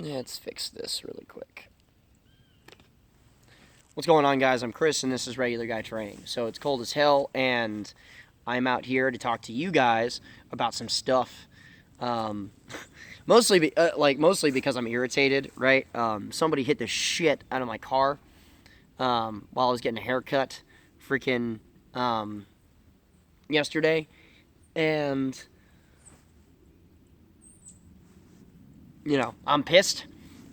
Let's fix this really quick. What's going on, guys? I'm Chris, and this is Regular Guy Training. So it's cold as hell, and I'm out here to talk to you guys about some stuff. Um, mostly because I'm irritated, right? Somebody hit the shit out of my car while I was getting a haircut, freaking yesterday, and I'm pissed,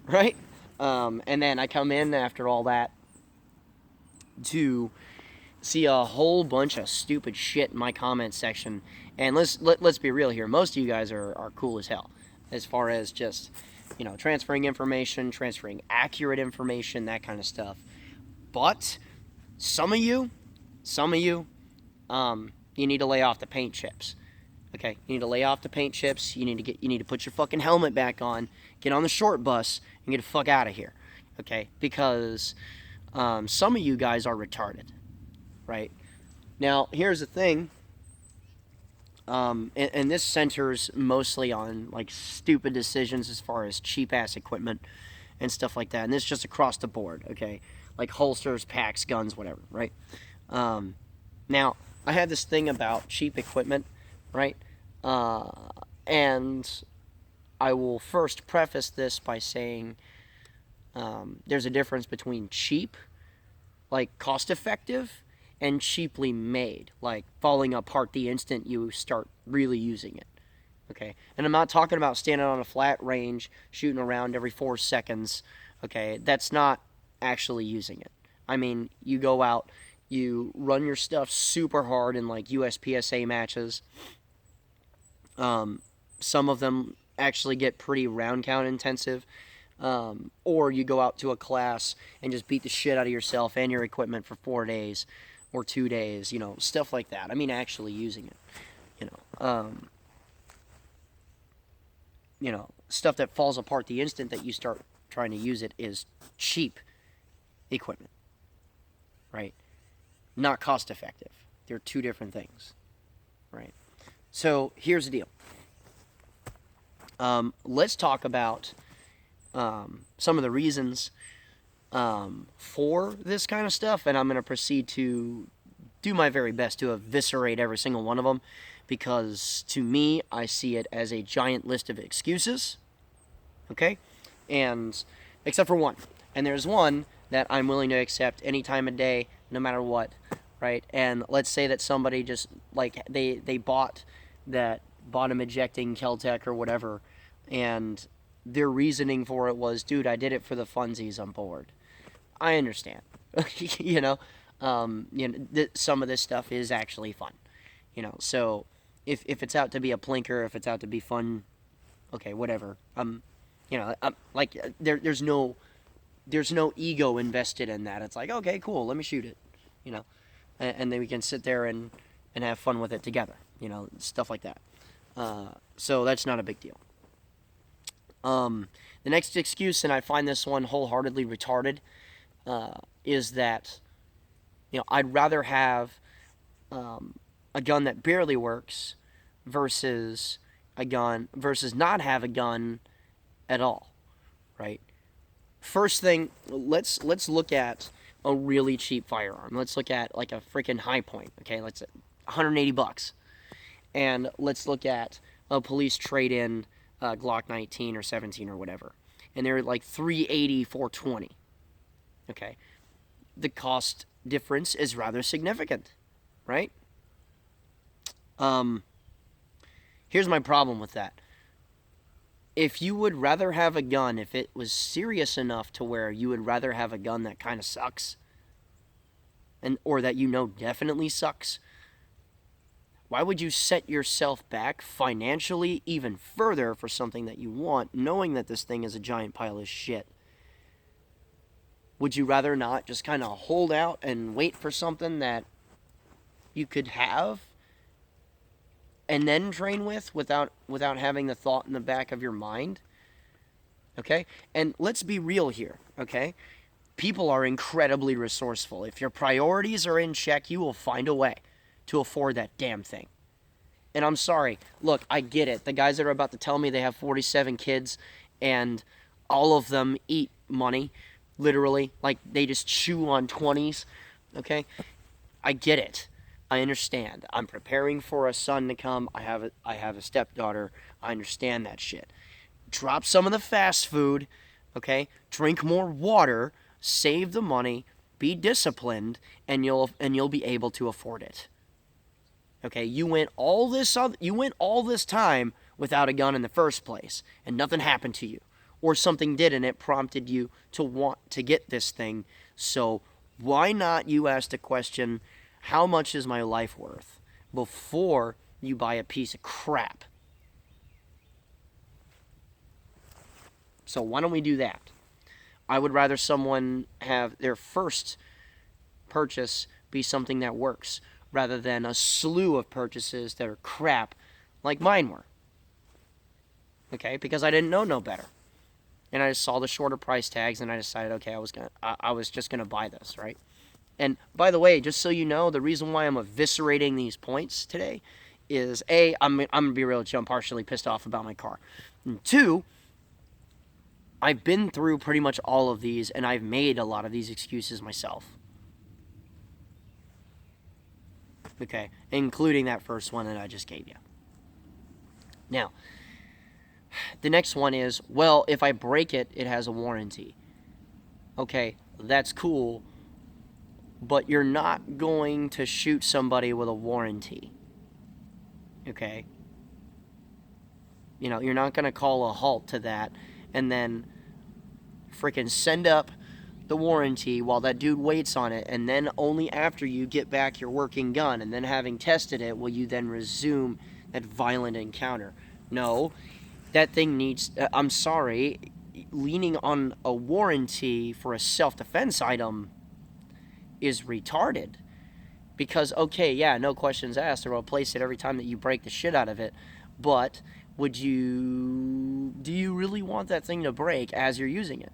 right? And then I come in after all that to see a whole bunch of stupid shit in my comment section. And let's be real here. Most of you guys are cool as hell as far as just, transferring information, transferring accurate information, that kind of stuff. But some of you, you need to lay off the paint chips. Okay, you need to lay off the paint chips. You need to put your fucking helmet back on, get on the short bus, and get the fuck out of here. Okay, because some of you guys are retarded, right? Now, here's the thing, and this centers mostly on like stupid decisions as far as cheap ass equipment and stuff like that. And this is just across the board, okay? Like holsters, packs, guns, whatever, right? Now, I had this thing about cheap equipment, right? And I will first preface this by saying there's a difference between cheap, like cost effective, and cheaply made, like falling apart the instant you start really using it. Okay, and I'm not talking about standing on a flat range shooting around every 4 seconds. Okay, that's not actually using it. I mean, you go out, you run your stuff super hard in like USPSA matches. Some of them actually get pretty round count intensive. Or you go out to a class and just beat the shit out of yourself and your equipment for 4 days or 2 days, stuff like that. I mean, actually using it, stuff that falls apart the instant that you start trying to use it is cheap equipment, right? Not cost effective. They're two different things, right? So here's the deal. Let's talk about some of the reasons for this kind of stuff, and I'm going to proceed to do my very best to eviscerate every single one of them, because to me, I see it as a giant list of excuses, okay? And except for one. And there's one that I'm willing to accept any time of day, no matter what, right? And let's say that somebody just, like, they bought that bottom ejecting Keltec or whatever, and their reasoning for it was, dude, I did it for the funsies, I'm bored. I understand. Some of this stuff is actually fun. So if it's out to be a plinker, if it's out to be fun, okay, whatever. There's no ego invested in that. It's like, okay, cool, let me shoot it, and then we can sit there and have fun with it together, stuff like that. So that's not a big deal. The next excuse, and I find this one wholeheartedly retarded, is that, I'd rather have a gun that barely works versus not have a gun at all, right? First thing, let's look at a really cheap firearm. Let's look at like a freaking High Point, okay? Let's $180, and let's look at a police trade-in Glock 19 or 17 or whatever, and they're like $380, $420. Okay, the cost difference is rather significant, right? Here's my problem with that. If you would rather have a gun, if it was serious enough to where you would rather have a gun that kind of sucks, or that definitely sucks, why would you set yourself back financially even further for something that you want, knowing that this thing is a giant pile of shit? Would you rather not just kind of hold out and wait for something that you could have and then train with without having the thought in the back of your mind? Okay? And let's be real here, okay? People are incredibly resourceful. If your priorities are in check, you will find a way to afford that damn thing. And I'm sorry. Look, I get it. The guys that are about to tell me they have 47 kids and all of them eat money, literally. Like, they just chew on 20s, okay? I get it. I understand. I'm preparing for a son to come. I have a stepdaughter. I understand that shit. Drop some of the fast food, okay? Drink more water, save the money, be disciplined, and you'll be able to afford it. Okay? You went all this time without a gun in the first place, and nothing happened to you. Or something did, and it prompted you to want to get this thing. So why not you ask the question, how much is my life worth, before you buy a piece of crap? So why don't we do that? I would rather someone have their first purchase be something that works, rather than a slew of purchases that are crap like mine were. Okay? Because I didn't know no better. And I just saw the shorter price tags, and I decided, okay, I was just gonna buy this, right? And by the way, just so you know, the reason why I'm eviscerating these points today is A, I'm gonna be real with you, I'm partially pissed off about my car. And two, I've been through pretty much all of these, and I've made a lot of these excuses myself. Okay, including that first one that I just gave you. Now, the next one is, well, if I break it, it has a warranty. Okay, that's cool, but you're not going to shoot somebody with a warranty. Okay? You know, you're not going to call a halt to that and then freaking send up the warranty while that dude waits on it, and then only after you get back your working gun and then having tested it will you then resume that violent encounter. No, that thing needs, I'm sorry, leaning on a warranty for a self-defense item is retarded. Because, okay, yeah, no questions asked, they'll replace it every time that you break the shit out of it, but do you really want that thing to break as you're using it?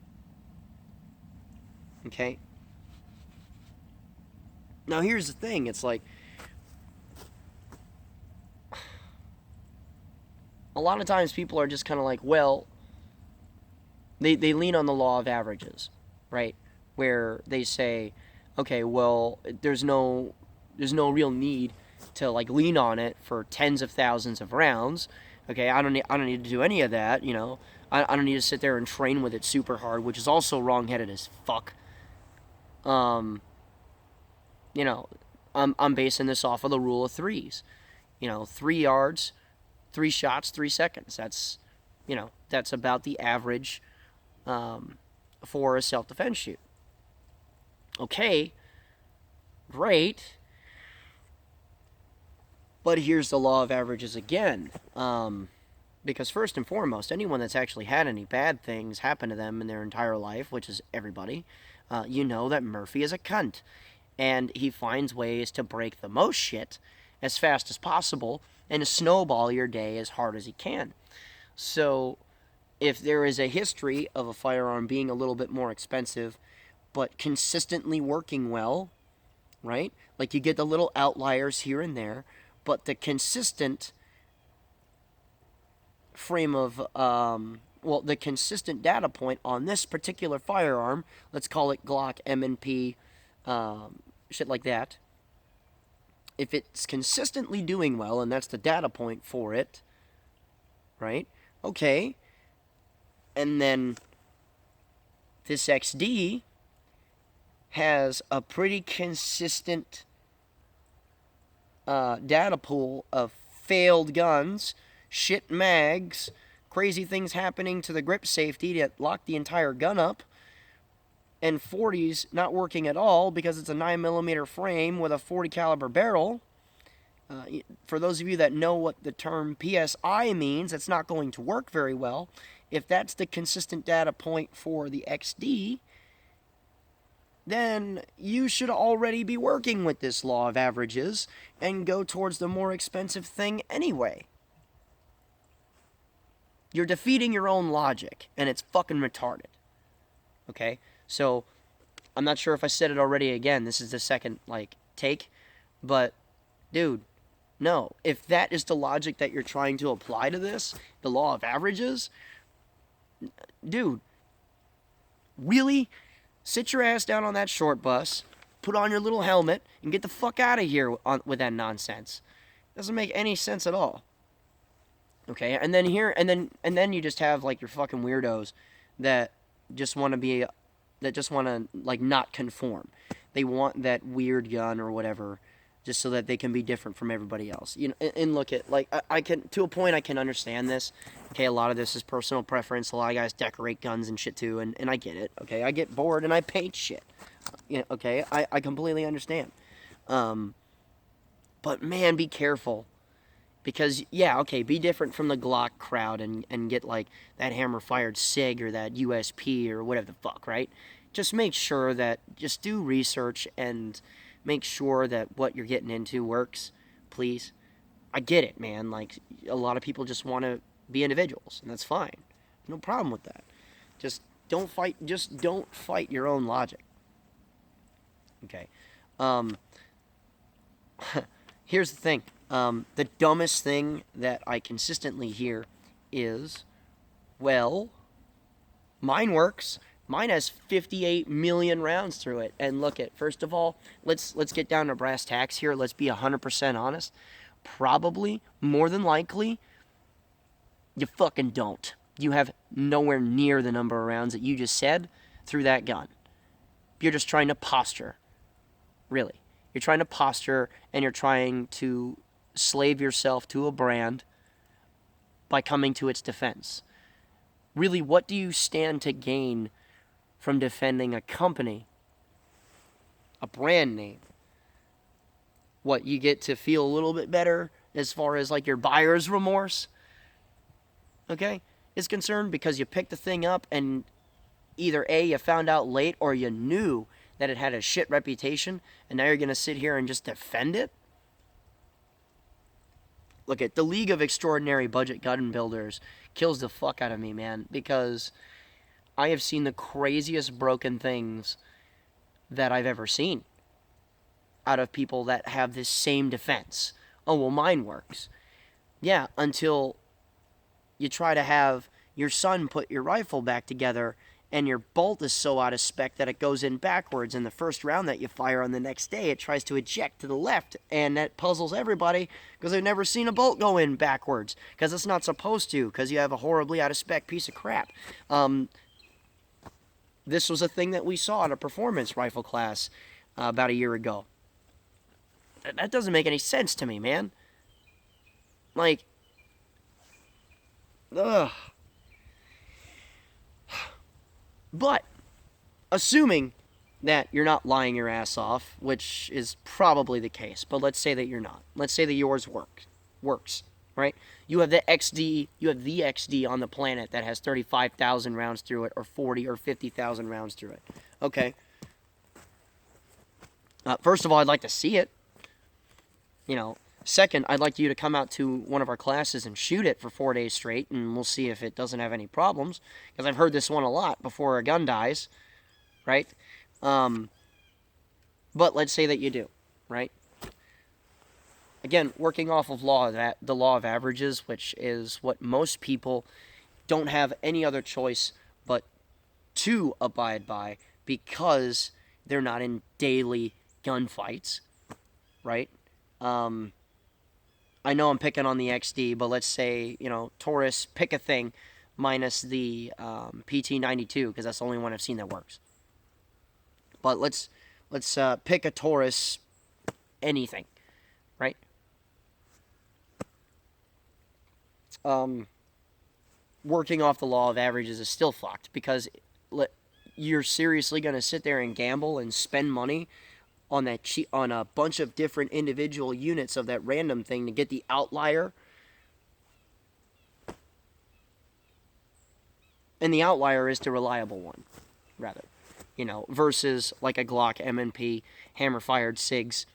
Okay? Now here's the thing, it's like, a lot of times people are just kind of like, well, they lean on the law of averages, right? Where they say, okay, well, there's no real need to like lean on it for tens of thousands of rounds. Okay, I don't need to do any of that, you know. I don't need to sit there and train with it super hard, which is also wrong-headed as fuck. You know, I'm basing this off of the rule of threes. You know, 3 yards, 3 shots, 3 seconds. That's, you know, that's about the average for a self-defense shoot. Okay, great. But here's the law of averages again. Because first and foremost, anyone that's actually had any bad things happen to them in their entire life, which is everybody, you know that Murphy is a cunt. And he finds ways to break the most shit as fast as possible and to snowball your day as hard as he can. So if there is a history of a firearm being a little bit more expensive but consistently working well, right? Like you get the little outliers here and there, but the consistent frame of, the consistent data point on this particular firearm, let's call it Glock, M&P, shit like that, if it's consistently doing well, and that's the data point for it, right? Okay. And then this XD has a pretty consistent data pool of failed guns, shit mags, crazy things happening to the grip safety that lock the entire gun up, and 40s not working at all because it's a 9mm frame with a 40 caliber barrel. For those of you that know what the term PSI means, it's not going to work very well. If that's the consistent data point for the XD, then you should already be working with this law of averages and go towards the more expensive thing anyway. You're defeating your own logic, and it's fucking retarded. Okay? So, I'm not sure if I said it already again. This is the second, take. But, dude, no. If that is the logic that you're trying to apply to this, the law of averages, dude, Really? Sit your ass down on that short bus, put on your little helmet, and get the fuck out of here with that nonsense. Doesn't make any sense at all. Okay, and then you just have like your fucking weirdos that just want to be, that just want to like not conform. They want that weird gun or whatever, just so that they can be different from everybody else. You know, and look at like I can, to a point I can understand this. Okay, a lot of this is personal preference. A lot of guys decorate guns and shit too, and I get it. Okay, I get bored and I paint shit. You know, okay, I completely understand. But man, be careful. Because, yeah, okay, be different from the Glock crowd and get, like, that hammer-fired SIG or that USP or whatever the fuck, right? Just make sure that, just do research and make sure that what you're getting into works, please. I get it, man. Like, a lot of people just want to be individuals, and that's fine. No problem with that. Just don't fight your own logic. Okay. Here's the thing. The dumbest thing that I consistently hear is, well, mine works. Mine has 58 million rounds through it. And look at, first of all, let's get down to brass tacks here. Let's be 100% honest. Probably, more than likely, you fucking don't. You have nowhere near the number of rounds that you just said through that gun. You're just trying to posture. Really. You're trying to posture, and you're trying to slave yourself to a brand by coming to its defense. Really, what do you stand to gain from defending a company, a brand name? What, you get to feel a little bit better as far as like your buyer's remorse, okay, is concerned, because you picked the thing up and either A, you found out late, or you knew that it had a shit reputation, and now you're going to sit here and just defend it? Look, at the League of Extraordinary Budget Gun Builders kills the fuck out of me, man, because I have seen the craziest broken things that I've ever seen out of people that have this same defense. Oh, well, mine works. Yeah, until you try to have your son put your rifle back together and your bolt is so out of spec that it goes in backwards, and the first round that you fire on the next day, it tries to eject to the left, and that puzzles everybody because they've never seen a bolt go in backwards, because it's not supposed to, because you have a horribly out of spec piece of crap. This was a thing that we saw in a performance rifle class about a year ago. That doesn't make any sense to me, man. Like, ugh. But, assuming that you're not lying your ass off, which is probably the case, but let's say that you're not. Let's say that yours works, right? You have the XD on the planet that has 35,000 rounds through it, or 40 or 50,000 rounds through it. Okay. First of all, I'd like to see it. You know, second, I'd like you to come out to one of our classes and shoot it for 4 days straight, and we'll see if it doesn't have any problems. Because I've heard this one a lot before a gun dies, right? But let's say that you do, right? Again, working off of the law of averages, which is what most people don't have any other choice but to abide by, because they're not in daily gunfights, right? I know I'm picking on the XD, but let's say, you know, Taurus, pick a thing, minus the PT92, because that's the only one I've seen that works. But let's pick a Taurus, anything, right? Working off the law of averages is still fucked, because you're seriously going to sit there and gamble and spend money on on a bunch of different individual units of that random thing to get the outlier. And the outlier is the reliable one, rather. You know, versus like a Glock M&P, hammer-fired SIGs,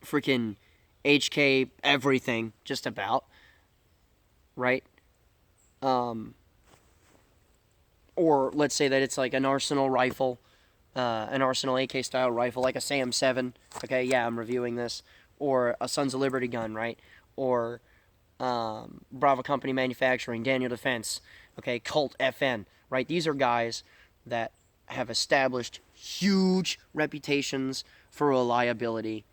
freaking HK, everything, just about, right? Or let's say that it's like an Arsenal rifle, an Arsenal AK style rifle, like a SAM 7. Okay, yeah, I'm reviewing this. Or a Sons of Liberty gun, right? Or Bravo Company Manufacturing, Daniel Defense. Okay, Colt FN. right? These are guys that have established huge reputations for reliability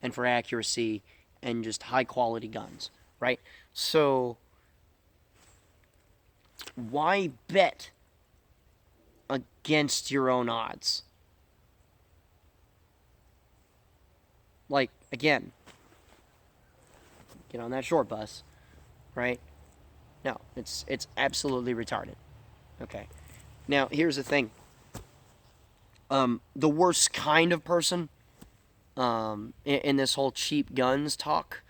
and for accuracy and just high quality guns, right? So why bet against your own odds? Like, again, get on that short bus, right? No, it's absolutely retarded. Okay. Now, here's the thing. The worst kind of person in this whole cheap guns talk,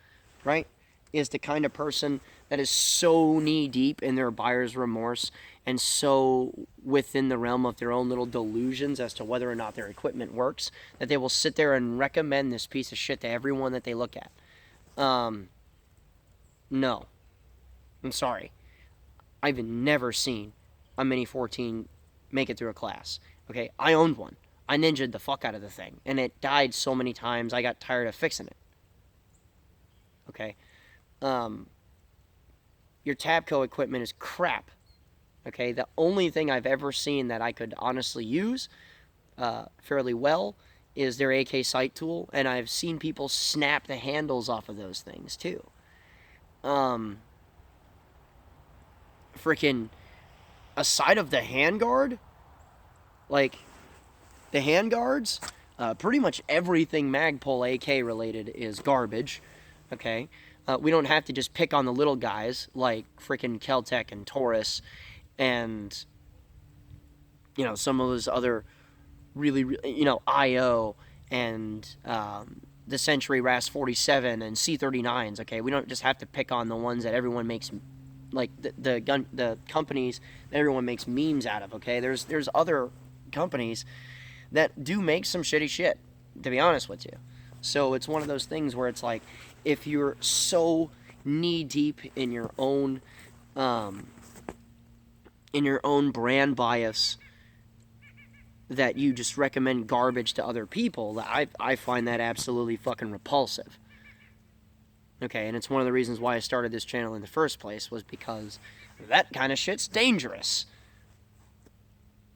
right, is the kind of person that is so knee deep in their buyer's remorse and so within the realm of their own little delusions as to whether or not their equipment works that they will sit there and recommend this piece of shit to everyone that they look at. No. I'm sorry. I've never seen a Mini 14 make it through a class. Okay, I owned one. I ninja'd the fuck out of the thing, and it died so many times I got tired of fixing it. Okay, your Tabco equipment is crap. Okay, the only thing I've ever seen that I could honestly use fairly well is their AK sight tool, and I've seen people snap the handles off of those things too. Freaking aside of the handguard, like the handguards, pretty much everything Magpul AK related is garbage. Okay, we don't have to just pick on the little guys like freaking Keltec and Taurus, and some of those other really IO and the Century RAS 47 and C39s. Okay, we don't just have to pick on the ones that everyone makes, like the companies that everyone makes memes out of. Okay, there's other companies that do make some shitty shit, to be honest with you. So it's one of those things where it's like, if you're so knee deep in your own brand bias that you just recommend garbage to other people, I find that absolutely fucking repulsive. Okay, and it's one of the reasons why I started this channel in the first place, was because that kind of shit's dangerous.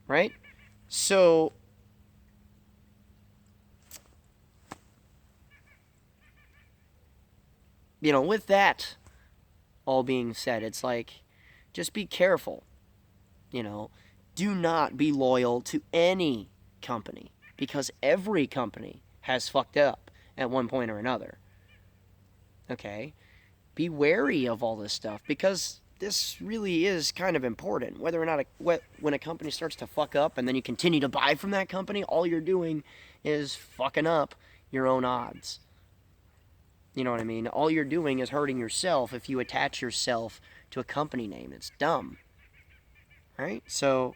Right? So with that all being said, it's like, just be careful. Do not be loyal to any company, because every company has fucked up at one point or another. Okay? Be wary of all this stuff, because this really is kind of important. Whether or not when a company starts to fuck up and then you continue to buy from that company, all you're doing is fucking up your own odds. You know what I mean? All you're doing is hurting yourself if you attach yourself to a company name. It's dumb. Right? So,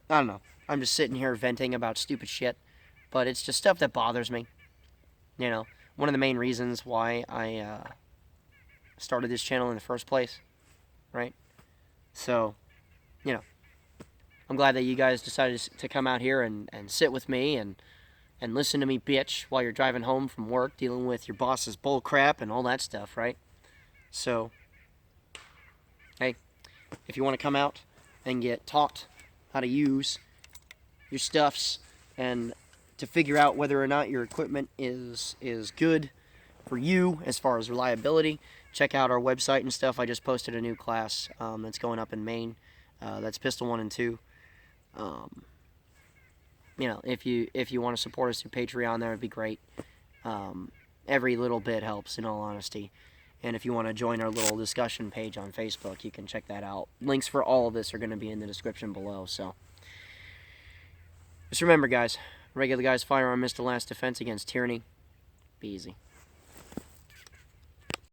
I don't know. I'm just sitting here venting about stupid shit. But it's just stuff that bothers me. One of the main reasons why I started this channel in the first place. Right? So, I'm glad that you guys decided to come out here and sit with me and listen to me bitch while you're driving home from work, dealing with your boss's bull crap and all that stuff, right? So, hey, if you want to come out and get taught how to use your stuffs and to figure out whether or not your equipment is good for you as far as reliability, check out our website and stuff. I just posted a new class that's going up in Maine. That's Pistol 1 and 2. If you want to support us through Patreon, that would be great. Every little bit helps, in all honesty. And if you want to join our little discussion page on Facebook, you can check that out. Links for all of this are going to be in the description below. So, just remember, guys, regular guy's firearm is the last defense against tyranny. Be easy.